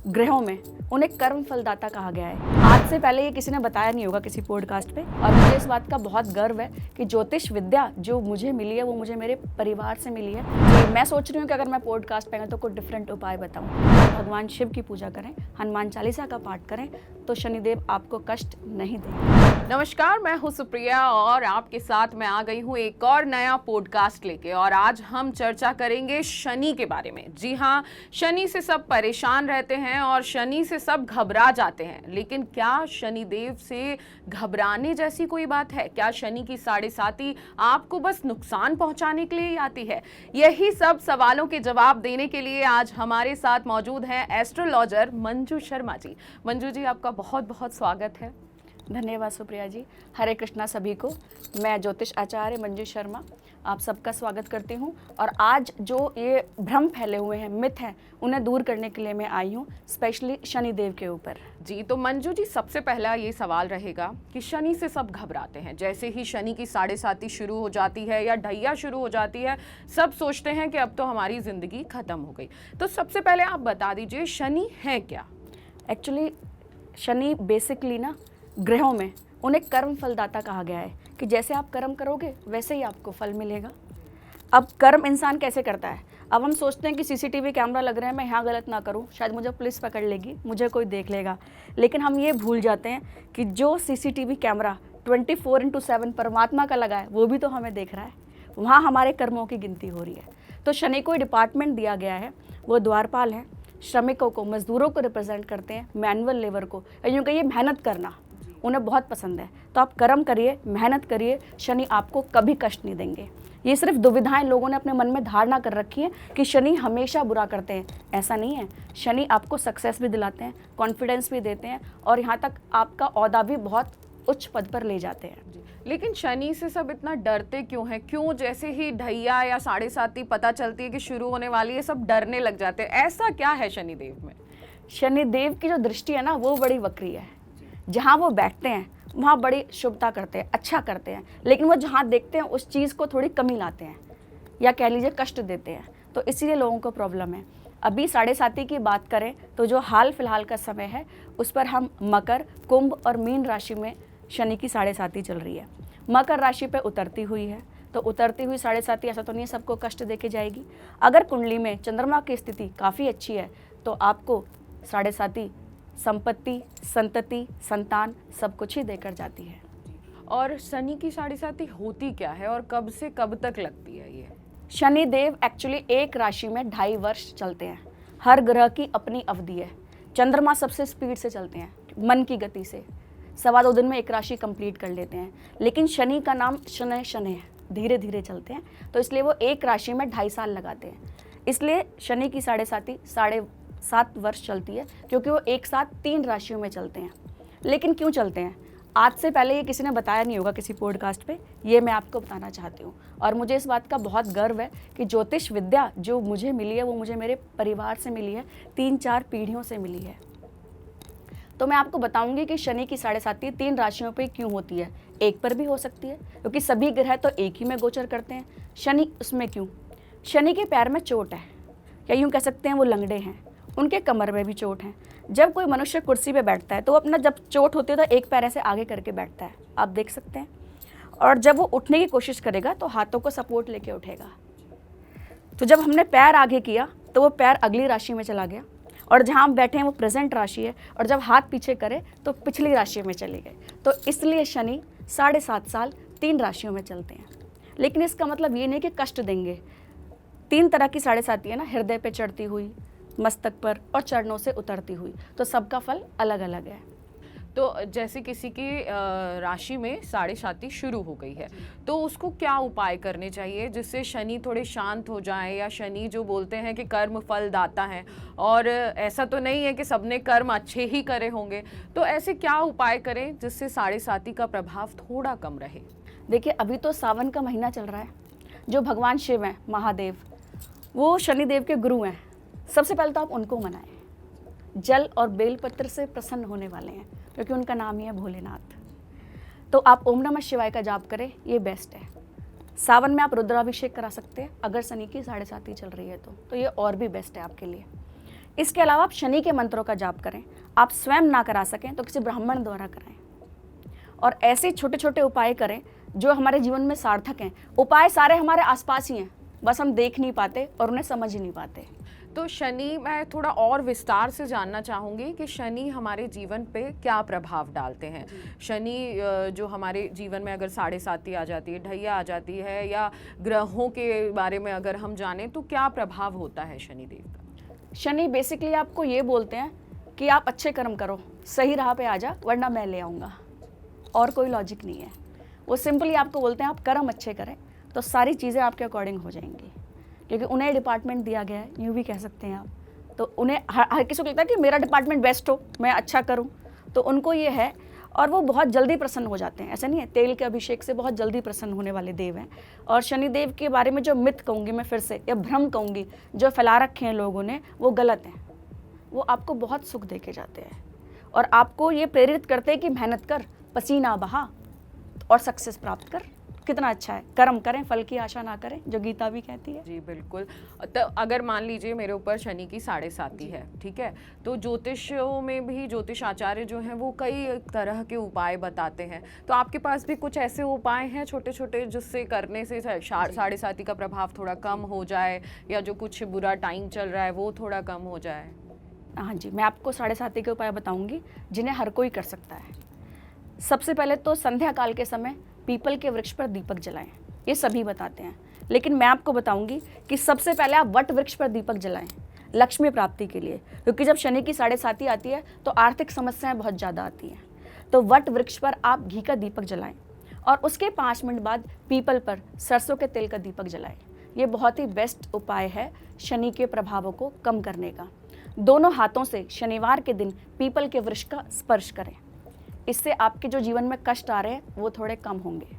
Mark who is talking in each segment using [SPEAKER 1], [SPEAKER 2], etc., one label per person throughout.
[SPEAKER 1] ग्रहों में उन्हें कर्म फलदाता कहा गया है। आज से पहले ये किसी ने बताया नहीं होगा किसी पॉडकास्ट पे, और मुझे इस बात का बहुत गर्व है कि ज्योतिष विद्या जो मुझे मिली है वो मुझे मेरे परिवार से मिली है। तो मैं सोच रही हूँ कि अगर मैं पॉडकास्ट पे तो कोई डिफरेंट उपाय बताऊँ। भगवान शिव की पूजा करें, हनुमान चालीसा का पाठ करें, तो शनिदेव आपको कष्ट नहीं देंगे।
[SPEAKER 2] नमस्कार, मैं हूं सुप्रिया और आपके साथ मैं आ गई हूं एक और नया पॉडकास्ट लेके। और आज हम चर्चा करेंगे शनि के बारे में। जी हाँ, शनि से सब परेशान रहते हैं और शनि से सब घबरा जाते हैं, लेकिन क्या शनिदेव से घबराने जैसी कोई बात है? क्या शनि की साढ़े साती आपको बस नुकसान पहुंचाने के लिए ही आती है? यही सब सवालों के जवाब देने के लिए आज हमारे साथ मौजूद हैं एस्ट्रोलॉजर मंजू शर्मा जी। मंजू जी, आपका बहुत बहुत स्वागत है।
[SPEAKER 1] धन्यवाद सुप्रिया जी। हरे कृष्णा सभी को। मैं ज्योतिष आचार्य मंजू शर्मा आप सबका स्वागत करती हूँ। और आज जो ये भ्रम फैले हुए हैं, मिथ हैं, उन्हें दूर करने के लिए मैं आई हूँ, स्पेशली शनिदेव के ऊपर।
[SPEAKER 2] जी, तो मंजू जी, सबसे पहला ये सवाल रहेगा कि शनि से सब घबराते हैं। जैसे ही शनि की साढ़े साती शुरू हो जाती है या ढैया शुरू हो जाती है, सब सोचते हैं कि अब तो हमारी जिंदगी खत्म हो गई। तो सबसे पहले आप बता दीजिए, शनि है क्या?
[SPEAKER 1] एक्चुअली शनि बेसिकली ना ग्रहों में उन्हें कर्म फलदाता कहा गया है कि जैसे आप कर्म करोगे वैसे ही आपको फल मिलेगा। अब कर्म इंसान कैसे करता है? अब हम सोचते हैं कि सीसीटीवी कैमरा लग रहे हैं, मैं यहाँ गलत ना करूँ, शायद मुझे पुलिस पकड़ लेगी, मुझे कोई देख लेगा। लेकिन हम ये भूल जाते हैं कि जो सीसीटीवी कैमरा 24/7 परमात्मा का लगा है, वो भी तो हमें देख रहा है। वहाँ हमारे कर्मों की गिनती हो रही है। तो शनि को डिपार्टमेंट दिया गया है, वो द्वारपाल है, श्रमिकों को, मजदूरों को रिप्रेजेंट करते हैं, मैनुअल लेबर को। यूँ कहिए मेहनत करना उन्हें बहुत पसंद है। तो आप कर्म करिए, मेहनत करिए, शनि आपको कभी कष्ट नहीं देंगे। ये सिर्फ दुविधाएं लोगों ने अपने मन में धारणा कर रखी है कि शनि हमेशा बुरा करते हैं। ऐसा नहीं है। शनि आपको सक्सेस भी दिलाते हैं, कॉन्फिडेंस भी देते हैं, और यहाँ तक आपका औहदा भी बहुत उच्च पद पर ले जाते हैं।
[SPEAKER 2] लेकिन शनि से सब इतना डरते क्यों हैं? क्यों जैसे ही ढैया या साढ़े साती पता चलती है कि शुरू होने वाली है, सब डरने लग जाते हैं? ऐसा क्या है शनिदेव में?
[SPEAKER 1] शनिदेव की जो दृष्टि है ना, वो बड़ी वक्री है। जहाँ वो बैठते हैं वहाँ बड़ी शुभता करते हैं, अच्छा करते हैं, लेकिन वो जहाँ देखते हैं उस चीज़ को थोड़ी कमी लाते हैं, या कह लीजिए कष्ट देते हैं। तो इसीलिए लोगों को प्रॉब्लम है। अभी साढ़े साती की बात करें तो जो हाल फिलहाल का समय है उस पर हम मकर, कुंभ और मीन राशि में शनि की साढ़े साती चल रही है। मकर राशि पे उतरती हुई है, तो उतरती हुई साढ़े साती ऐसा तो नहीं है सबको कष्ट देके जाएगी। अगर कुंडली में चंद्रमा की स्थिति काफ़ी अच्छी है तो आपको साढ़े साती संपत्ति, संतति, संतान सब कुछ ही देकर जाती है।
[SPEAKER 2] और शनि की साढ़े साती होती क्या है और कब से कब तक लगती है ये?
[SPEAKER 1] शनिदेव एक्चुअली एक राशि में 2.5 वर्ष चलते हैं। हर ग्रह की अपनी अवधि है। चंद्रमा सबसे स्पीड से चलते हैं, मन की गति से 2.25 दिन में एक राशि कंप्लीट कर लेते हैं। लेकिन शनि का नाम शनै शनै है, धीरे धीरे चलते हैं, तो इसलिए वो एक राशि में 2.5 साल लगाते हैं। इसलिए शनि की साढ़े साती 7.5 वर्ष चलती है, क्योंकि वो एक साथ 3 राशियों में चलते हैं। लेकिन क्यों चलते हैं? आज से पहले ये किसी ने बताया नहीं होगा किसी पॉडकास्ट पे, ये मैं आपको बताना चाहती हूँ। और मुझे इस बात का बहुत गर्व है कि ज्योतिष विद्या जो मुझे मिली है वो मुझे मेरे परिवार से मिली है, 3-4 पीढ़ियों से मिली है। तो मैं आपको बताऊंगी कि शनि की साढ़े साती 3 राशियों पे क्यों होती है। एक पर भी हो सकती है, क्योंकि सभी ग्रह तो एक ही में गोचर करते हैं। शनि उसमें क्यों? शनि के पैर में चोट है, या यूँ कह सकते हैं वो लंगड़े हैं, उनके कमर में भी चोट है। जब कोई मनुष्य कुर्सी पे बैठता है तो अपना जब चोट होती है तो एक पैर ऐसे आगे करके बैठता है, आप देख सकते हैं। और जब वो उठने की कोशिश करेगा तो हाथों को सपोर्ट लेके उठेगा। तो जब हमने पैर आगे किया तो वो पैर अगली राशि में चला गया, और जहाँ हम बैठे हैं वो प्रेजेंट राशि है, और जब हाथ पीछे करे तो पिछली राशि में चले गए। तो इसलिए शनि 7.5 साल 3 राशियों में चलते हैं। लेकिन इसका मतलब ये नहीं कि कष्ट देंगे। 3 तरह की साढ़े साती है ना, हृदय पे चढ़ती हुई, मस्तक पर, और चरणों से उतरती हुई, तो सबका फल अलग अलग है।
[SPEAKER 2] तो जैसे किसी की राशि में साढ़े साती शुरू हो गई है, तो उसको क्या उपाय करने चाहिए जिससे शनि थोड़े शांत हो जाए? या शनि जो बोलते हैं कि कर्म फल दाता है, और ऐसा तो नहीं है कि सबने कर्म अच्छे ही करे होंगे, तो ऐसे क्या उपाय करें जिससे साढ़े साती का प्रभाव थोड़ा कम रहे?
[SPEAKER 1] देखिए, अभी तो सावन का महीना चल रहा है। जो भगवान शिव हैं, महादेव, वो शनिदेव के गुरु हैं। सबसे पहले तो आप उनको मनाएं। जल और बेलपत्र से प्रसन्न होने वाले हैं, क्योंकि उनका नाम ही है भोलेनाथ। तो आप ओम नमः शिवाय का जाप करें, ये बेस्ट है। सावन में आप रुद्राभिषेक करा सकते हैं अगर शनि की साढ़े साती चल रही है तो ये और भी बेस्ट है आपके लिए। इसके अलावा आप शनि के मंत्रों का जाप करें। आप स्वयं ना करा सकें तो किसी ब्राह्मण द्वारा कराएं। और ऐसे छोटे छोटे उपाय करें जो हमारे जीवन में सार्थक हैं। उपाय सारे हमारे आसपास ही हैं, बस हम देख नहीं पाते और उन्हें समझ ही नहीं पाते।
[SPEAKER 2] तो शनि, मैं थोड़ा और विस्तार से जानना चाहूँगी कि शनि हमारे जीवन पे क्या प्रभाव डालते हैं। शनि जो हमारे जीवन में अगर 7.5 आ जाती है, ढैया आ जाती है, या ग्रहों के बारे में अगर हम जानें तो क्या प्रभाव होता है शनिदेव का?
[SPEAKER 1] शनि बेसिकली आपको ये बोलते हैं कि आप अच्छे कर्म करो, सही राह पे आ जा, वरना मैं ले आऊँगा। और कोई लॉजिक नहीं है। वो सिंपली आपको बोलते हैं आप कर्म अच्छे करें तो सारी चीज़ें आपके अकॉर्डिंग हो जाएंगी, क्योंकि उन्हें डिपार्टमेंट दिया गया है, यूँ भी कह सकते हैं आप। तो उन्हें हर किसी को लगता है कि मेरा डिपार्टमेंट बेस्ट हो, मैं अच्छा करूँ, तो उनको ये है। और वो बहुत जल्दी प्रसन्न हो जाते हैं। ऐसा नहीं है, तेल के अभिषेक से बहुत जल्दी प्रसन्न होने वाले देव हैं। और शनिदेव के बारे में जो मिथ कहूँगी मैं फिर से, या भ्रम कहूँगी जो फैला रखे हैं लोगों ने, वो गलत हैं। वो आपको बहुत सुख दे के जाते हैं और आपको ये प्रेरित करते हैं कि मेहनत कर, पसीना बहा और सक्सेस प्राप्त कर। कितना अच्छा है, कर्म करें, फल की आशा ना करें, जो गीता भी कहती है।
[SPEAKER 2] जी बिल्कुल। तो अगर मान लीजिए मेरे ऊपर शनि की 7.5 है, ठीक है, तो ज्योतिषों में भी ज्योतिष आचार्य जो हैं वो कई तरह के उपाय बताते हैं। तो आपके पास भी कुछ ऐसे उपाय हैं छोटे छोटे जिससे करने से 7.5 का प्रभाव थोड़ा कम हो जाए, या जो कुछ बुरा टाइम चल रहा है वो थोड़ा कम हो जाए?
[SPEAKER 1] हाँ जी, मैं आपको 7.5 के उपाय बताऊंगी जिन्हें हर कोई कर सकता है। सबसे पहले तो संध्या काल के समय पीपल के वृक्ष पर दीपक जलाएं, ये सभी बताते हैं, लेकिन मैं आपको बताऊंगी कि सबसे पहले आप वट वृक्ष पर दीपक जलाएं लक्ष्मी प्राप्ति के लिए, क्योंकि जब शनि की 7.5 आती है तो आर्थिक समस्याएं बहुत ज़्यादा आती हैं। तो वट वृक्ष पर आप घी का दीपक जलाएं और उसके 5 मिनट बाद पीपल पर सरसों के तेल का दीपक जलाएं। ये बहुत ही बेस्ट उपाय है शनि के प्रभावों को कम करने का। दोनों हाथों से शनिवार के दिन पीपल के वृक्ष का स्पर्श करें, इससे आपके जो जीवन में कष्ट आ रहे हैं वो थोड़े कम होंगे।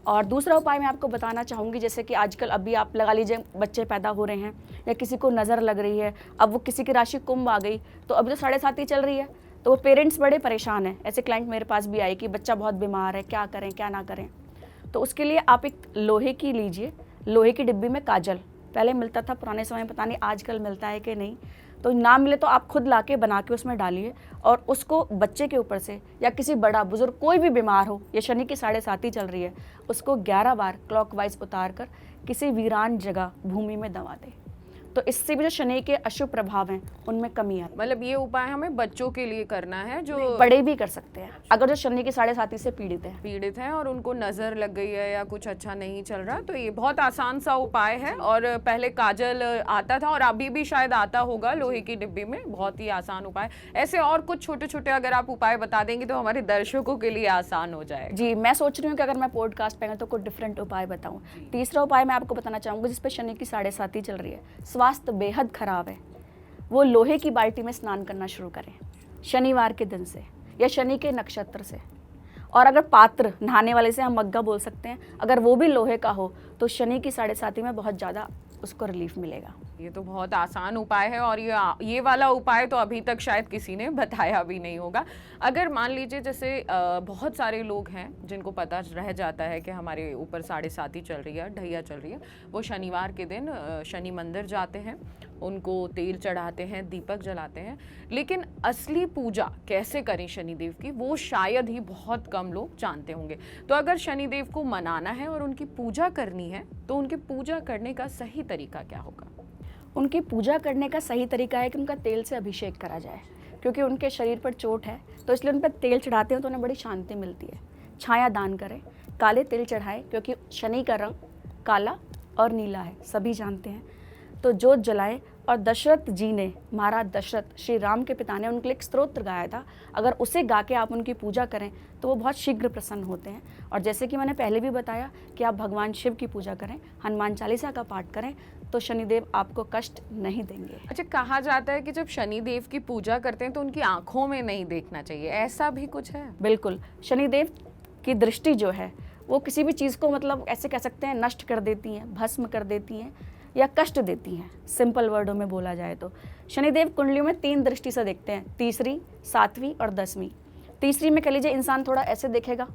[SPEAKER 1] और दूसरा उपाय मैं आपको बताना चाहूँगी, जैसे कि आजकल अभी आप लगा लीजिए बच्चे पैदा हो रहे हैं या किसी को नज़र लग रही है, अब वो किसी की राशि कुंभ आ गई, तो अभी तो 7.5 चल रही है, तो वो पेरेंट्स बड़े परेशान हैं। ऐसे क्लाइंट मेरे पास भी आए कि बच्चा बहुत बीमार है, क्या करें क्या ना करें। तो उसके लिए आप एक लोहे की लीजिए, लोहे की डिब्बी में काजल, पहले मिलता था पुराने समय में, पता नहीं आजकल मिलता है कि नहीं, तो ना मिले तो आप खुद लाके बना के उसमें डालिए और उसको बच्चे के ऊपर से, या किसी बड़ा बुजुर्ग कोई भी बीमार हो, ये शनि की 7.5 चल रही है, उसको 11 बार क्लॉकवाइज उतार कर किसी वीरान जगह भूमि में दबा दे। तो इससे भी जो शनि के अशुभ प्रभाव हैं उनमें कमी आती है।
[SPEAKER 2] मतलब ये उपाय हमें बच्चों के लिए करना है जो
[SPEAKER 1] बड़े भी कर सकते हैं, अगर जो शनि की 7.5 से पीड़ित हैं
[SPEAKER 2] और उनको नजर लग गई है या कुछ अच्छा नहीं चल रहा, तो ये बहुत आसान सा उपाय है। और पहले काजल आता था और अभी भी शायद आता होगा लोहे की डिब्बी में, बहुत ही आसान उपाय। ऐसे और कुछ छोटे छोटे अगर आप उपाय बता देंगे तो हमारे दर्शकों के लिए आसान हो जाए।
[SPEAKER 1] जी, मैं सोच रही हूँ कि अगर मैं पॉडकास्ट पे तो कुछ डिफरेंट उपाय बताऊँ। तीसरा उपाय मैं आपको बताना चाहूँगी जिसपे शनि की 7.5 चल रही है, स्वास्थ्य बेहद खराब है, वो लोहे की बाल्टी में स्नान करना शुरू करें शनिवार के दिन से या शनि के नक्षत्र से। और अगर पात्र नहाने वाले से हम मग्गा बोल सकते हैं, अगर वो भी लोहे का हो तो शनि की 7.5 में बहुत ज़्यादा उसको रिलीफ मिलेगा।
[SPEAKER 2] ये तो बहुत आसान उपाय है और ये वाला उपाय तो अभी तक शायद किसी ने बताया भी नहीं होगा। अगर मान लीजिए जैसे बहुत सारे लोग हैं जिनको पता रह जाता है कि हमारे ऊपर 7.5 चल रही है, ढैया चल रही है, वो शनिवार के दिन शनि मंदिर जाते हैं, उनको तेल चढ़ाते हैं, दीपक जलाते हैं, लेकिन असली पूजा कैसे करें शनिदेव की वो शायद ही बहुत कम लोग जानते होंगे। तो अगर शनिदेव को मनाना है और उनकी पूजा करनी है तो उनकी पूजा करने का सही तरीका क्या होगा?
[SPEAKER 1] उनकी पूजा करने का सही तरीका है कि उनका तेल से अभिषेक करा जाए, क्योंकि उनके शरीर पर चोट है तो इसलिए उन पर तेल चढ़ाते हैं तो उन्हें बड़ी शांति मिलती है। छाया दान करें, काले तिल चढ़ाएं, क्योंकि शनि का रंग काला और नीला है, सभी जानते हैं। तो जोत जलाएं। और दशरथ जी ने, महाराज दशरथ श्री राम के पिता ने उनके लिए एक स्तोत्र गाया था, अगर उसे गा के आप उनकी पूजा करें तो वो बहुत शीघ्र प्रसन्न होते हैं। और जैसे कि मैंने पहले भी बताया कि आप भगवान शिव की पूजा करें, हनुमान चालीसा का पाठ करें, तो शनिदेव आपको कष्ट नहीं देंगे।
[SPEAKER 2] अच्छा, कहा जाता है कि जब शनिदेव की पूजा करते हैं तो उनकी आंखों में नहीं देखना चाहिए, ऐसा भी कुछ है?
[SPEAKER 1] बिल्कुल, शनिदेव की दृष्टि जो है वो किसी भी चीज़ को मतलब ऐसे कह सकते हैं नष्ट कर देती हैं, भस्म कर देती हैं या कष्ट देती हैं। सिंपल वर्डों में बोला जाए तो शनिदेव कुंडलियों में 3 दृष्टि से देखते हैं, तीसरी, 7वीं और 10वीं। तीसरी में कह लीजिए इंसान थोड़ा ऐसे देखेगा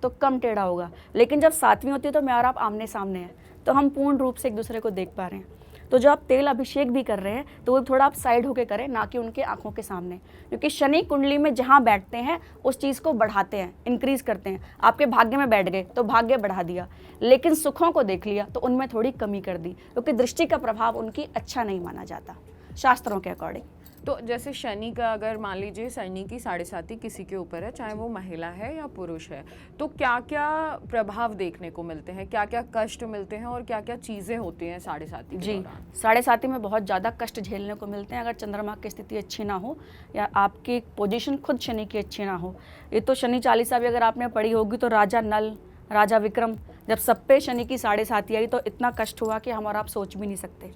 [SPEAKER 1] तो कम टेढ़ा होगा, लेकिन जब 7वीं होती है तो मैं और आप आमने सामने हैं तो हम पूर्ण रूप से एक दूसरे को देख पा रहे हैं। तो जो आप तेल अभिषेक भी कर रहे हैं तो वो थोड़ा आप साइड होके करें, ना कि उनके आंखों के सामने, क्योंकि शनि कुंडली में जहाँ बैठते हैं उस चीज़ को बढ़ाते हैं, इंक्रीज करते हैं। आपके भाग्य में बैठ गए तो भाग्य बढ़ा दिया, लेकिन सुखों को देख लिया तो उनमें थोड़ी कमी कर दी, क्योंकि दृष्टि का प्रभाव उनकी अच्छा नहीं माना जाता शास्त्रों के अकॉर्डिंग।
[SPEAKER 2] तो जैसे शनि का, अगर मान लीजिए शनि की 7.5 किसी के ऊपर है, चाहे वो महिला है या पुरुष है, तो क्या क्या प्रभाव देखने को मिलते हैं, क्या क्या कष्ट मिलते हैं और क्या क्या चीज़ें होती हैं 7.5 के
[SPEAKER 1] जी,
[SPEAKER 2] दौरान?
[SPEAKER 1] 7.5 में बहुत ज़्यादा कष्ट झेलने को मिलते हैं अगर चंद्रमा की स्थिति अच्छी ना हो या आपकी पोजीशन खुद शनि की अच्छी ना हो। ये तो शनि चालीसा भी अगर आपने पढ़ी होगी तो राजा नल, राजा विक्रम, जब सब पे शनि की 7.5 आई तो इतना कष्ट हुआ कि हम और आप सोच भी नहीं सकते।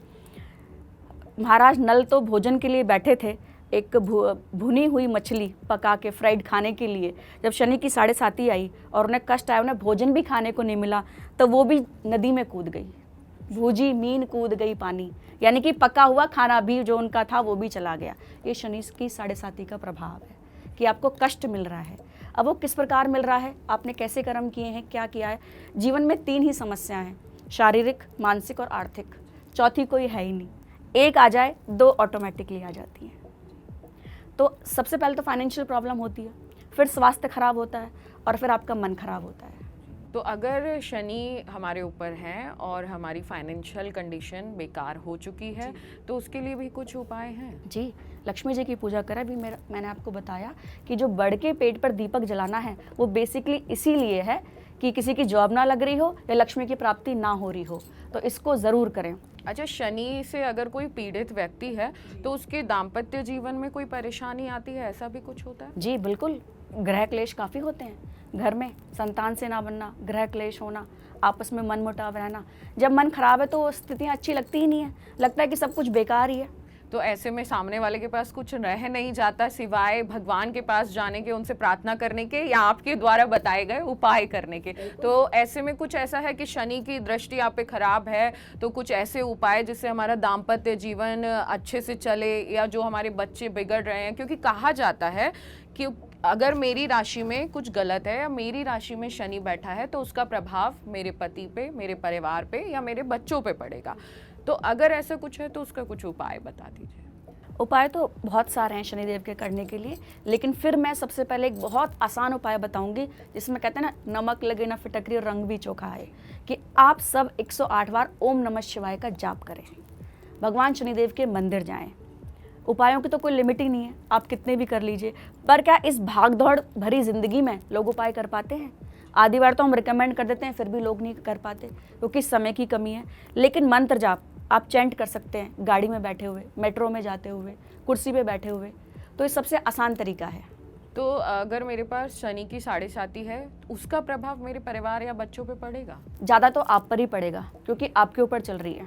[SPEAKER 1] महाराज नल तो भोजन के लिए बैठे थे, एक भुनी हुई मछली पका के फ्राइड खाने के लिए, जब शनि की 7.5 आई और उन्हें कष्ट आया, उन्हें भोजन भी खाने को नहीं मिला, तो वो भी नदी में कूद गई। भूजी मीन कूद गई पानी, यानी कि पका हुआ खाना भी जो उनका था वो भी चला गया। ये शनि की 7.5 का प्रभाव है कि आपको कष्ट मिल रहा है। अब वो किस प्रकार मिल रहा है, आपने कैसे कर्म किए हैं, क्या किया है। जीवन में 3 ही समस्याएं हैं, शारीरिक, मानसिक और आर्थिक, चौथी कोई है ही नहीं। एक आ जाए 2 ऑटोमेटिकली आ जाती हैं। तो सबसे पहले तो फाइनेंशियल प्रॉब्लम होती है, फिर स्वास्थ्य खराब होता है और फिर आपका मन खराब होता है।
[SPEAKER 2] तो अगर शनि हमारे ऊपर है और हमारी फाइनेंशियल कंडीशन बेकार हो चुकी है, तो उसके लिए भी कुछ उपाय हैं?
[SPEAKER 1] जी, लक्ष्मी जी की पूजा करें। अभी मैंने आपको बताया कि जो बड़ के पेट पर दीपक जलाना है वो बेसिकली इसीलिए है कि किसी की जॉब ना लग रही हो या लक्ष्मी की प्राप्ति ना हो रही हो, तो इसको ज़रूर करें।
[SPEAKER 2] अच्छा, शनि से अगर कोई पीड़ित व्यक्ति है तो उसके दाम्पत्य जीवन में कोई परेशानी आती है, ऐसा भी कुछ होता है?
[SPEAKER 1] जी बिल्कुल, ग्रह क्लेश काफ़ी होते हैं घर में, संतान से ना बनना, ग्रह क्लेश होना, आपस में मनमुटाव रहना। जब मन खराब है तो स्थितियाँ अच्छी लगती ही नहीं है, लगता है कि सब कुछ बेकार ही है।
[SPEAKER 2] तो ऐसे में सामने वाले के पास कुछ रह नहीं जाता सिवाय भगवान के पास जाने के, उनसे प्रार्थना करने के या आपके द्वारा बताए गए उपाय करने के। तो ऐसे में कुछ ऐसा है कि शनि की दृष्टि आप पे खराब है, तो कुछ ऐसे उपाय जिससे हमारा दाम्पत्य जीवन अच्छे से चले या जो हमारे बच्चे बिगड़ रहे हैं, क्योंकि कहा जाता है कि अगर मेरी राशि में कुछ गलत है या मेरी राशि में शनि बैठा है तो उसका प्रभाव मेरे पति पे, मेरे परिवार पे या मेरे बच्चों पे पड़ेगा। तो अगर ऐसा कुछ है तो उसका कुछ उपाय बता दीजिए।
[SPEAKER 1] उपाय तो बहुत सारे हैं शनिदेव के करने के लिए, लेकिन फिर मैं सबसे पहले एक बहुत आसान उपाय बताऊंगी जिसमें कहते हैं ना, नमक लगे ना फिटकरी और रंग भी चोखा है, कि आप सब 108 बार ओम नमः शिवाय का जाप करें, भगवान शनिदेव के मंदिर जाएं। उपायों की तो कोई लिमिट ही नहीं है, आप कितने भी कर लीजिए। पर क्या इस भागदौड़ भरी जिंदगी में लोग उपाय कर पाते हैं? आधी बार तो हम रिकमेंड कर देते हैं, फिर भी लोग नहीं कर पाते क्योंकि समय की कमी है। लेकिन मंत्र जाप आप चैंट कर सकते हैं, गाड़ी में बैठे हुए, मेट्रो में जाते हुए, कुर्सी पे बैठे हुए, तो ये सबसे आसान तरीका है।
[SPEAKER 2] तो अगर मेरे पास शनि की 7.5 है, उसका प्रभाव मेरे परिवार या बच्चों पे पड़ेगा?
[SPEAKER 1] ज़्यादा तो आप पर ही पड़ेगा, क्योंकि आपके ऊपर चल रही है।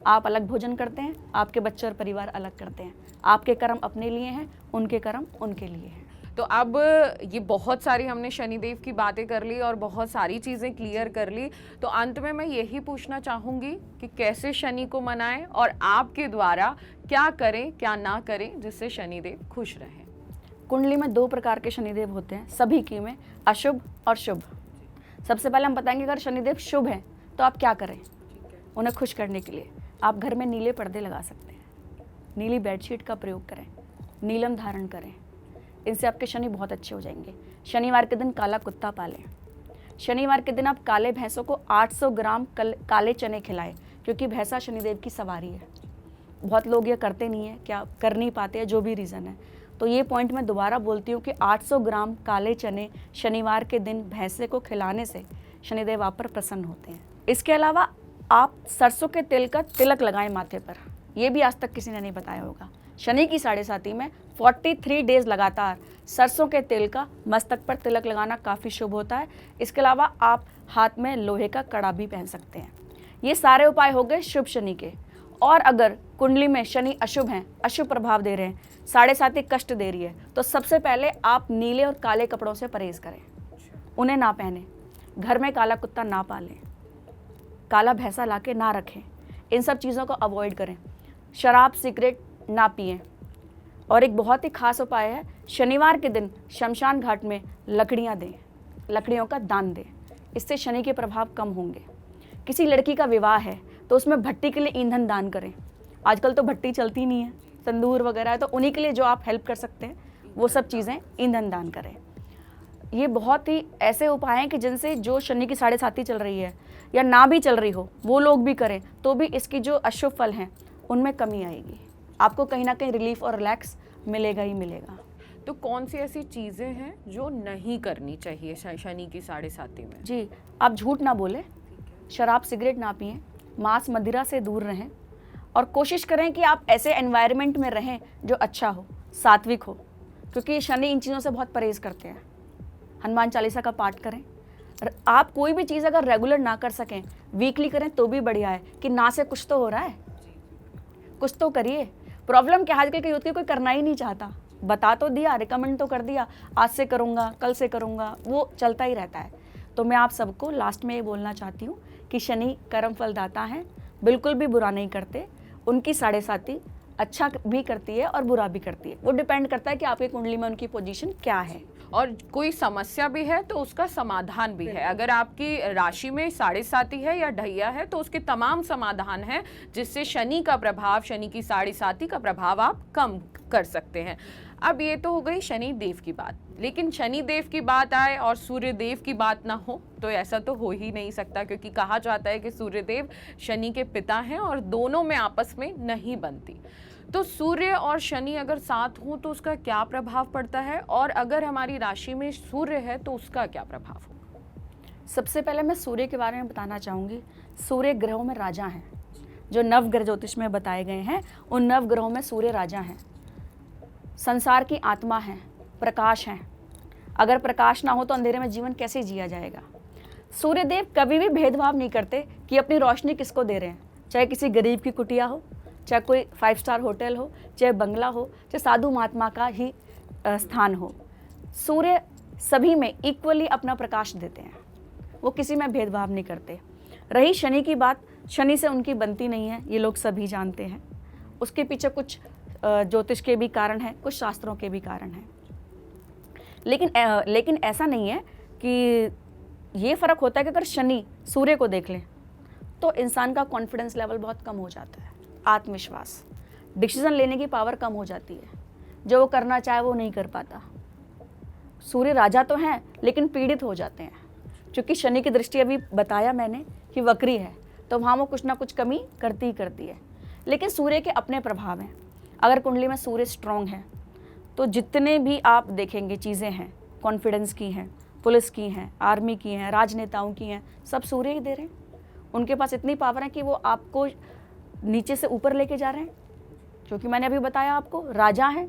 [SPEAKER 1] आप अलग भोजन करते हैं, आपके बच्चे और परिवार अलग करते हैं। आपके कर्म अपने लिए हैं, उनके कर्म उनके लिए हैं।
[SPEAKER 2] तो अब ये बहुत सारी हमने शनिदेव की बातें कर ली और बहुत सारी चीज़ें क्लियर कर ली, तो अंत में मैं यही पूछना चाहूँगी कि कैसे शनि को मनाएं और आपके द्वारा क्या करें क्या ना करें जिससे शनिदेव खुश रहें।
[SPEAKER 1] कुंडली में 2 प्रकार के शनिदेव होते हैं, सभी की में, अशुभ और शुभ। सबसे पहले हम बताएंगे अगर शनिदेव शुभ हैं तो आप क्या करें उन्हें खुश करने के लिए। आप घर में नीले पर्दे लगा सकते हैं, नीली बेडशीट का प्रयोग करें, नीलम धारण करें, इनसे आपके शनि बहुत अच्छे हो जाएंगे। शनिवार के दिन काला कुत्ता पालें। शनिवार के दिन आप काले भैंसों को 800 ग्राम काले चने खिलाएं, क्योंकि भैंसा शनिदेव की सवारी है। बहुत लोग ये करते नहीं है, क्या कर नहीं पाते हैं, जो भी रीज़न है। तो ये पॉइंट मैं दोबारा बोलती हूँ कि 800 ग्राम काले चने शनिवार के दिन भैंसे को खिलाने से शनिदेव आप पर प्रसन्न होते हैं। इसके अलावा आप सरसों के तेल का तिलक लगाएं माथे पर, ये भी आज तक किसी ने नहीं बताया होगा। शनि की 7.5 में 43 डेज लगातार सरसों के तेल का मस्तक पर तिलक लगाना काफ़ी शुभ होता है। इसके अलावा आप हाथ में लोहे का कड़ा भी पहन सकते हैं। ये सारे उपाय हो गए शुभ शनि के। और अगर कुंडली में शनि अशुभ हैं, अशुभ प्रभाव दे रहे हैं, 7.5 कष्ट दे रही है, तो सबसे पहले आप नीले और काले कपड़ों से परहेज करें, उन्हें ना पहने, घर में काला कुत्ता ना पालें, काला भैंसा ला के ना रखें, इन सब चीज़ों को अवॉइड करें, शराब सिगरेट ना पिएं। और एक बहुत ही खास उपाय है, शनिवार के दिन शमशान घाट में लकड़ियाँ दें, लकड़ियों का दान दें, इससे शनि के प्रभाव कम होंगे। किसी लड़की का विवाह है तो उसमें भट्टी के लिए ईंधन दान करें, आजकल तो भट्टी चलती नहीं है, तंदूर वगैरह है, तो उन्हीं के लिए जो आप हेल्प कर सकते हैं वो सब चीज़ें ईंधन दान करें। ये बहुत ही ऐसे उपाय हैं कि जिनसे जो शनि की साढ़े साती चल रही है या ना भी चल रही हो वो लोग भी करें तो भी इसकी जो अशुभ फल हैं उनमें कमी आएगी, आपको कहीं ना कहीं रिलीफ और रिलैक्स मिलेगा ही मिलेगा।
[SPEAKER 2] तो कौन सी ऐसी चीज़ें हैं जो नहीं करनी चाहिए शनि की साढ़े साती में?
[SPEAKER 1] जी, आप झूठ ना बोलें, शराब सिगरेट ना पिएं, मांस मदिरा से दूर रहें और कोशिश करें कि आप ऐसे एनवायरनमेंट में रहें जो अच्छा हो, सात्विक हो, क्योंकि शनि इन चीज़ों से बहुत परहेज़ करते हैं। हनुमान चालीसा का पाठ करें। आप कोई भी चीज़ अगर रेगुलर ना कर सकें, वीकली करें तो भी बढ़िया है कि ना से कुछ तो हो रहा है, कुछ तो करिए। प्रॉब्लम क्या आजकल के यूथ की कोई करना ही नहीं चाहता, बता तो दिया, रिकमेंड तो कर दिया, आज से करूँगा, कल से करूँगा, वो चलता ही रहता है। तो मैं आप सबको लास्ट में ये बोलना चाहती हूँ कि शनि कर्म फलदाता हैं, बिल्कुल भी बुरा नहीं करते। उनकी साढ़े साती अच्छा भी करती है और बुरा भी करती है, वो डिपेंड करता है कि आपकी कुंडली में उनकी पोजीशन क्या है।
[SPEAKER 2] और कोई समस्या भी है तो उसका समाधान भी है। अगर आपकी राशि में साढ़े साती है या ढैया है तो उसके तमाम समाधान हैं जिससे शनि का प्रभाव, शनि की साढ़े साती का प्रभाव आप कम कर सकते हैं। अब ये तो हो गई शनि देव की बात, लेकिन शनि देव की बात आए और सूर्य देव की बात ना हो तो ऐसा तो हो ही नहीं सकता, क्योंकि कहा जाता है कि सूर्य देव शनि के पिता हैं और दोनों में आपस में नहीं बनती। तो सूर्य और शनि अगर साथ हों तो उसका क्या प्रभाव पड़ता है, और अगर हमारी राशि में सूर्य है तो उसका क्या प्रभाव होगा?
[SPEAKER 1] सबसे पहले मैं सूर्य के बारे में बताना चाहूँगी। सूर्य ग्रहों में राजा हैं, जो नवग्रह ज्योतिष में बताए गए हैं उन नवग्रहों में सूर्य राजा हैं, संसार की आत्मा है, प्रकाश हैं। अगर प्रकाश ना हो तो अंधेरे में जीवन कैसे जिया जाएगा। सूर्यदेव कभी भी भेदभाव नहीं करते कि अपनी रोशनी किसको दे रहे हैं, चाहे किसी गरीब की कुटिया हो, चाहे कोई 5 स्टार होटल हो, चाहे बंगला हो, चाहे साधु महात्मा का ही स्थान हो। सूर्य सभी में इक्वली अपना प्रकाश देते हैं, वो किसी में भेदभाव नहीं करते। रही शनि की बात, शनि से उनकी बनती नहीं है, ये लोग सभी जानते हैं। उसके पीछे कुछ ज्योतिष के भी कारण हैं, कुछ शास्त्रों के भी कारण हैं। लेकिन ऐसा नहीं है कि ये फ़र्क होता है कि अगर शनि सूर्य को देख लें तो इंसान का कॉन्फिडेंस लेवल बहुत कम हो जाता है, आत्मविश्वास, डिसीजन लेने की पावर कम हो जाती है, जो वो करना चाहे वो नहीं कर पाता। सूर्य राजा तो हैं लेकिन पीड़ित हो जाते हैं, क्योंकि शनि की दृष्टि अभी बताया मैंने कि वक्री है, तो वहाँ वो कुछ ना कुछ कमी करती ही करती है। लेकिन सूर्य के अपने प्रभाव हैं। अगर कुंडली में सूर्य स्ट्रॉन्ग है तो जितने भी आप देखेंगे चीज़ें हैं, कॉन्फिडेंस की हैं, पुलिस की हैं, आर्मी की हैं, राजनेताओं की हैं, सब सूर्य ही दे रहे हैं। उनके पास इतनी पावर है कि वो आपको नीचे से ऊपर लेके जा रहे हैं, क्योंकि मैंने अभी बताया आपको राजा हैं,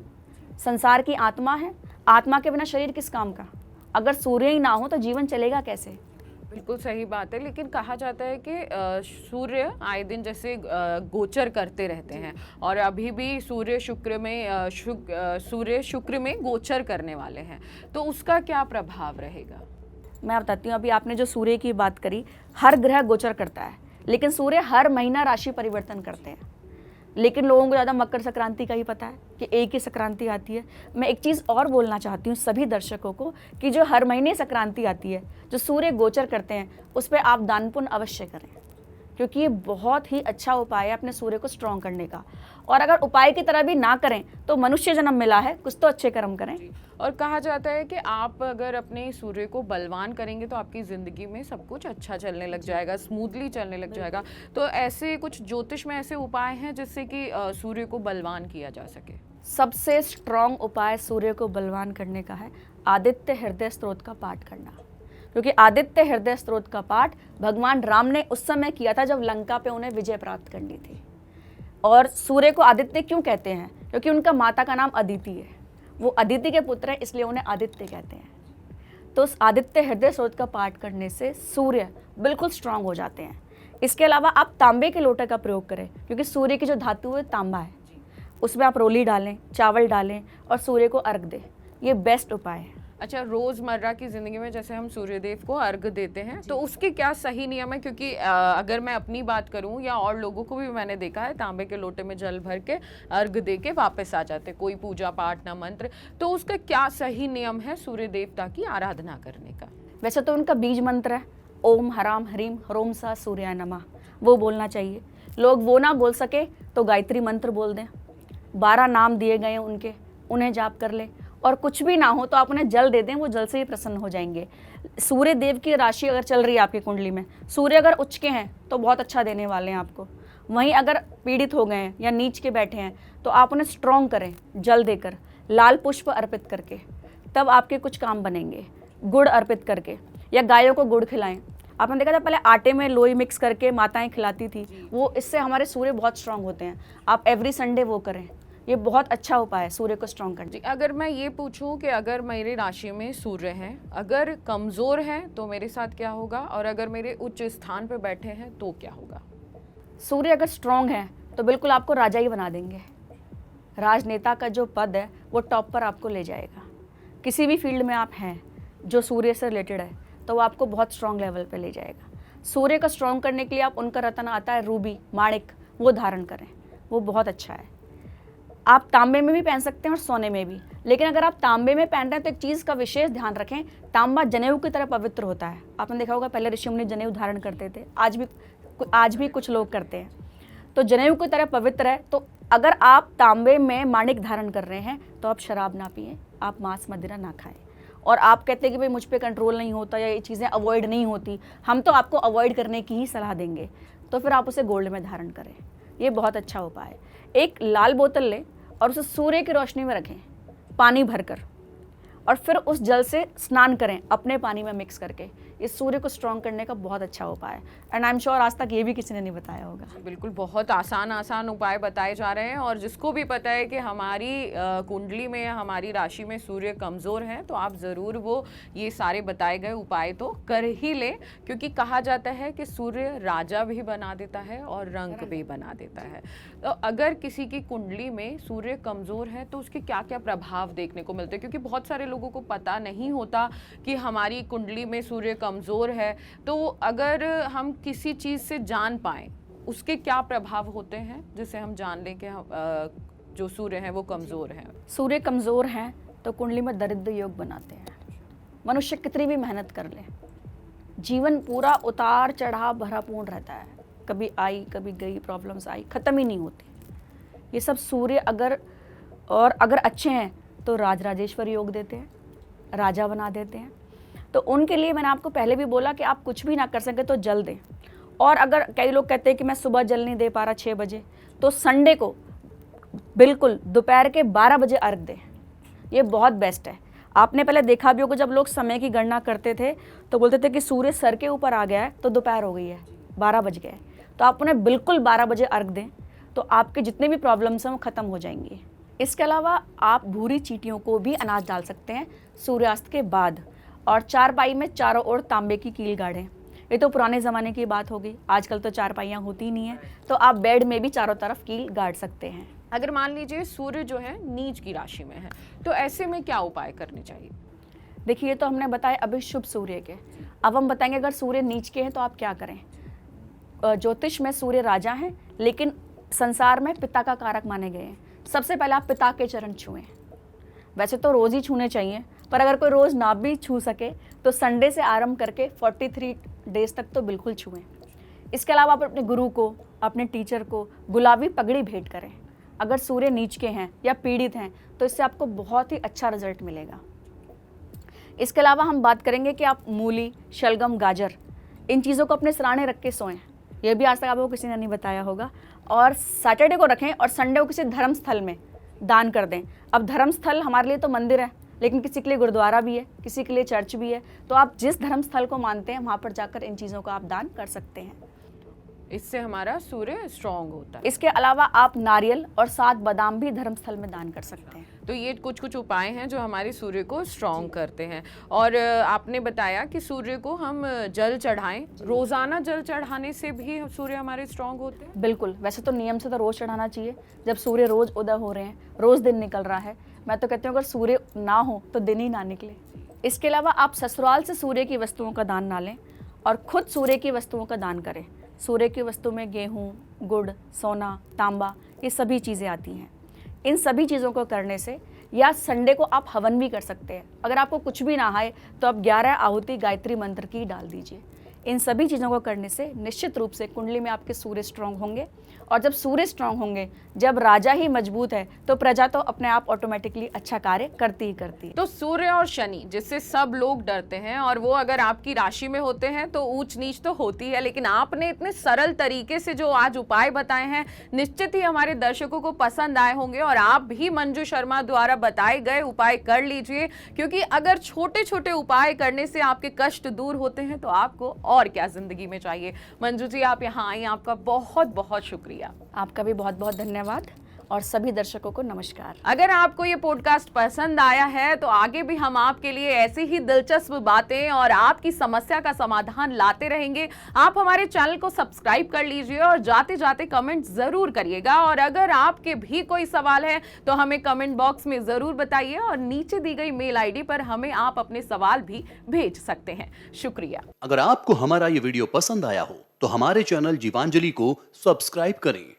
[SPEAKER 1] संसार की आत्मा है। आत्मा के बिना शरीर किस काम का। अगर सूर्य ही ना हो तो जीवन चलेगा कैसे।
[SPEAKER 2] बिल्कुल सही बात है, लेकिन कहा जाता है कि सूर्य आए दिन जैसे गोचर करते रहते हैं, और अभी भी सूर्य शुक्र में गोचर करने वाले हैं, तो उसका क्या प्रभाव रहेगा?
[SPEAKER 1] मैं बताती हूँ। अभी आपने जो सूर्य की बात करी, हर ग्रह गोचर करता है, लेकिन सूर्य हर महीना राशि परिवर्तन करते हैं। लेकिन लोगों को ज़्यादा मकर संक्रांति का ही पता है कि एक ही संक्रांति आती है। मैं एक चीज़ और बोलना चाहती हूँ सभी दर्शकों को कि जो हर महीने संक्रांति आती है, जो सूर्य गोचर करते हैं, उस पर आप दान पुण्य अवश्य करें, क्योंकि ये बहुत ही अच्छा उपाय है अपने सूर्य को स्ट्रॉन्ग करने का। और अगर उपाय की तरह भी ना करें तो मनुष्य जन्म मिला है, कुछ तो अच्छे कर्म करें।
[SPEAKER 2] और कहा जाता है कि आप अगर अपने सूर्य को बलवान करेंगे तो आपकी ज़िंदगी में सब कुछ अच्छा चलने लग जाएगा, स्मूथली चलने लग जाएगा। तो ऐसे कुछ ज्योतिष में ऐसे उपाय हैं जिससे कि सूर्य को बलवान किया जा सके?
[SPEAKER 1] सबसे स्ट्रॉन्ग उपाय सूर्य को बलवान करने का है आदित्य हृदय स्तोत्र का पाठ करना, क्योंकि आदित्य हृदय स्तोत्र का पाठ भगवान राम ने उस समय किया था जब लंका पे उन्हें विजय प्राप्त करनी थी। और सूर्य को आदित्य क्यों कहते हैं? क्योंकि उनका माता का नाम अदिति है, वो अदिति के पुत्र हैं, इसलिए उन्हें आदित्य कहते हैं। तो उस आदित्य हृदय स्तोत्र का पाठ करने से सूर्य बिल्कुल स्ट्रांग हो जाते हैं। इसके अलावा आप तांबे के लोटे का प्रयोग करें, क्योंकि सूर्य की जो धातु है तांबा है, उसमें आप रोली डालें, चावल डालें और सूर्य को अर्घ दें। ये बेस्ट उपाय है।
[SPEAKER 2] अच्छा, रोज़मर्रा की ज़िंदगी में जैसे हम सूर्यदेव को अर्घ देते हैं तो उसके क्या सही नियम है? क्योंकि अगर मैं अपनी बात करूं या और लोगों को भी मैंने देखा है तांबे के लोटे में जल भर के अर्घ दे के वापस आ जाते, कोई पूजा पाठ ना मंत्र, तो उसका क्या सही नियम है सूर्य देवता की आराधना करने का?
[SPEAKER 1] वैसे तो उनका बीज मंत्र है ओम हराम हरीम ह्रोम सा सूर्याय नमः, वो बोलना चाहिए। लोग वो ना बोल सके तो गायत्री मंत्र बोल दें, 12 नाम दिए गए हैं उनके, उन्हें जाप कर ले। और कुछ भी ना हो तो आप उन्हें जल दे दें, वो जल से ही प्रसन्न हो जाएंगे। सूर्य देव की राशि अगर चल रही है आपकी कुंडली में, सूर्य अगर उच्च के हैं तो बहुत अच्छा देने वाले हैं आपको। वहीं अगर पीड़ित हो गए हैं या नीच के बैठे हैं तो आप उन्हें स्ट्रॉन्ग करें जल देकर, लाल पुष्प अर्पित करके, तब आपके कुछ काम बनेंगे। गुड़ अर्पित करके या गायों को गुड़ खिलाएं। आपने देखा था पहले आटे में लोई मिक्स करके माताएं खिलाती थी, वो इससे हमारे सूर्य बहुत स्ट्रांग होते हैं। आप एवरी संडे वो करें, ये बहुत अच्छा उपाय है सूर्य को स्ट्रांग करने।
[SPEAKER 2] अगर मैं ये पूछूं कि अगर मेरी राशि में सूर्य है, अगर कमज़ोर है तो मेरे साथ क्या होगा, और अगर मेरे उच्च स्थान पर बैठे हैं तो क्या होगा?
[SPEAKER 1] सूर्य अगर स्ट्रांग है तो बिल्कुल आपको राजा ही बना देंगे। राजनेता का जो पद है वो टॉप पर आपको ले जाएगा। किसी भी फील्ड में आप हैं जो सूर्य से रिलेटेड है तो वो आपको बहुत स्ट्रांग लेवल पे ले जाएगा। सूर्य को स्ट्रांग करने के लिए आप, उनका रत्न आता है रूबी, माणिक, वो धारण करें, वो बहुत अच्छा है। आप तांबे में भी पहन सकते हैं और सोने में भी, लेकिन अगर आप तांबे में पहन रहे हैं तो एक चीज़ का विशेष ध्यान रखें, तांबा जनेऊ की तरह पवित्र होता है। आपने देखा होगा पहले ऋषि मुनि जनेऊ धारण करते थे, आज भी कुछ लोग करते हैं, तो जनेऊ की तरह पवित्र है। तो अगर आप तांबे में माणिक धारण कर रहे हैं तो आप शराब ना पिएं, आप मांस मदिरा ना खाएं। और आप कहते हैं कि भाई मुझ पे कंट्रोल नहीं होता या ये चीज़ें अवॉइड नहीं होती, हम तो आपको अवॉइड करने की ही सलाह देंगे, तो फिर आप उसे गोल्ड में धारण करें, ये बहुत अच्छा उपाय है। एक लाल बोतल लें और उसे सूर्य की रोशनी में रखें पानी भरकर, और फिर उस जल से स्नान करें अपने पानी में मिक्स करके। इस सूर्य को स्ट्रॉन्ग करने का बहुत अच्छा उपाय है, एंड आई एम श्योर आज तक ये भी किसी ने नहीं बताया होगा।
[SPEAKER 2] बिल्कुल, बहुत आसान उपाय बताए जा रहे हैं, और जिसको भी पता है कि हमारी कुंडली में, हमारी राशि में सूर्य कमज़ोर है, तो आप ज़रूर वो ये सारे बताए गए उपाय तो कर ही लें, क्योंकि कहा जाता है कि सूर्य राजा भी बना देता है और रंक भी बना देता है। तो अगर किसी की कुंडली में सूर्य कमज़ोर है तो उसके क्या क्या प्रभाव देखने को मिलते हैं, क्योंकि बहुत सारे लोगों को पता नहीं होता कि हमारी कुंडली में सूर्य कमज़ोर है। तो अगर हम किसी चीज़ से जान पाएँ उसके क्या प्रभाव होते हैं, जिससे हम जान लें कि जो सूर्य है वो कमज़ोर है?
[SPEAKER 1] सूर्य कमज़ोर हैं तो कुंडली में दरिद्र योग बनाते हैं। मनुष्य कितनी भी मेहनत कर ले, जीवन पूरा उतार चढ़ाव भरापूर्ण रहता है, कभी आई कभी गई, प्रॉब्लम्स आई, ख़त्म ही नहीं होती। ये सब सूर्य अगर अच्छे हैं तो राजराजेश्वर योग देते हैं, राजा बना देते हैं। तो उनके लिए मैंने आपको पहले भी बोला कि आप कुछ भी ना कर सके तो जल दें। और अगर कई लोग कहते हैं कि मैं सुबह जल नहीं दे पा रहा 6 बजे, तो संडे को बिल्कुल दोपहर के 12 बजे अर्घ दें, ये बहुत बेस्ट है। आपने पहले देखा भी होगा जब लोग समय की गणना करते थे तो बोलते थे कि सूर्य सर के ऊपर आ गया है तो दोपहर हो गई है, 12 बज गए, तो आप उन्हें बिल्कुल 12 बजे अर्घ दें, तो आपके जितने भी प्रॉब्लम्स हैं वो ख़त्म हो जाएंगी। इसके अलावा आप भूरी चींटियों को भी अनाज डाल सकते हैं सूर्यास्त के बाद, और चारपाई में चारों ओर तांबे की कील गाड़ें। ये तो पुराने ज़माने की बात होगी, आजकल तो चारपाइयाँ होती ही नहीं है, तो आप बेड में भी चारों तरफ कील गाड़ सकते हैं।
[SPEAKER 2] अगर मान लीजिए सूर्य जो है नीच की राशि में है, तो ऐसे में क्या उपाय करने चाहिए?
[SPEAKER 1] देखिए, ये तो हमने बताया अभी शुभ सूर्य के, अब हम बताएंगे अगर सूर्य नीच के हैं तो आप क्या करें। ज्योतिष में सूर्य राजा हैं, लेकिन संसार में पिता का कारक माने गए हैं। सबसे पहले आप पिता के चरण छुएं। वैसे तो रोज़ ही छूने चाहिए, पर अगर कोई रोज़ ना भी छू सके तो संडे से आरंभ करके 43 डेज तक तो बिल्कुल छुएं। इसके अलावा आप अपने गुरु को, अपने टीचर को गुलाबी पगड़ी भेंट करें। अगर सूर्य नीच के हैं या पीड़ित हैं तो इससे आपको बहुत ही अच्छा रिजल्ट मिलेगा। इसके अलावा हम बात करेंगे कि आप मूली, शलगम, गाजर, इन चीज़ों को अपने सिरहाने रख के सोएं। ये भी आज तक आपको किसी ने नहीं बताया होगा। और सैटरडे को रखें और संडे को किसी धर्म स्थल में दान कर दें। अब धर्म स्थल हमारे लिए तो मंदिर है, लेकिन किसी के लिए गुरुद्वारा भी है, किसी के लिए चर्च भी है, तो आप जिस धर्म स्थल को मानते हैं वहाँ पर जाकर इन चीज़ों का आप दान कर सकते हैं।
[SPEAKER 2] इससे हमारा सूर्य स्ट्रांग होता है।
[SPEAKER 1] इसके अलावा आप नारियल और 7 बादाम भी धर्म स्थल में दान कर सकते हैं।
[SPEAKER 2] तो ये कुछ उपाय हैं जो हमारे सूर्य को स्ट्रांग करते हैं। और आपने बताया कि सूर्य को हम जल चढ़ाएं, रोज़ाना जल चढ़ाने से भी सूर्य हमारे स्ट्रांग होते हैं?
[SPEAKER 1] बिल्कुल, वैसे तो नियम से तो रोज़ चढ़ाना चाहिए, जब सूर्य रोज़ उदय हो रहे हैं, रोज़ दिन निकल रहा है। मैं तो कहती हूँ अगर सूर्य ना हो तो दिन ही ना निकले। इसके अलावा आप ससुराल से सूर्य की वस्तुओं का दान ना लें और खुद सूर्य की वस्तुओं का दान करें। सूर्य की वस्तु में गेहूँ, गुड़, सोना, तांबा, ये सभी चीज़ें आती हैं। इन सभी चीज़ों को करने से, या संडे को आप हवन भी कर सकते हैं। अगर आपको कुछ भी ना आए तो आप 11 आहुति गायत्री मंत्र की डाल दीजिए। इन सभी चीज़ों को करने से निश्चित रूप से कुंडली में आपके सूर्य स्ट्रांग होंगे, और जब सूर्य स्ट्रांग होंगे, जब राजा ही मजबूत है, तो प्रजा तो अपने आप ऑटोमेटिकली अच्छा कार्य करती ही करती है।
[SPEAKER 2] तो सूर्य और शनि जिससे सब लोग डरते हैं, और वो अगर आपकी राशि में होते हैं तो ऊंच नीच तो होती है, लेकिन आपने इतने सरल तरीके से जो आज उपाय बताए हैं, निश्चित ही हमारे दर्शकों को पसंद आए होंगे। और आप भी मंजू शर्मा द्वारा बताए गए उपाय कर लीजिए, क्योंकि अगर छोटे छोटे उपाय करने से आपके कष्ट दूर होते हैं तो आपको और क्या जिंदगी में चाहिए। मंजू जी, आप यहाँ आई, आपका बहुत बहुत शुक्रिया।
[SPEAKER 1] आपका भी बहुत बहुत धन्यवाद, और सभी दर्शकों को नमस्कार।
[SPEAKER 2] अगर आपको ये पॉडकास्ट पसंद आया है तो आगे भी हम आपके लिए ऐसी ही दिलचस्प बातें और आपकी समस्या का समाधान लाते रहेंगे। आप हमारे चैनल को सब्सक्राइब कर लीजिए और जाते जाते कमेंट जरूर करिएगा। और अगर आपके भी कोई सवाल है तो हमें कमेंट बॉक्स में जरूर बताइए, और नीचे दी गई मेल आईडी पर हमें आप अपने सवाल भी भेज सकते हैं। शुक्रिया।
[SPEAKER 3] अगर आपको हमारा ये वीडियो पसंद आया हो तो हमारे चैनल जीवांजलि को सब्सक्राइब करें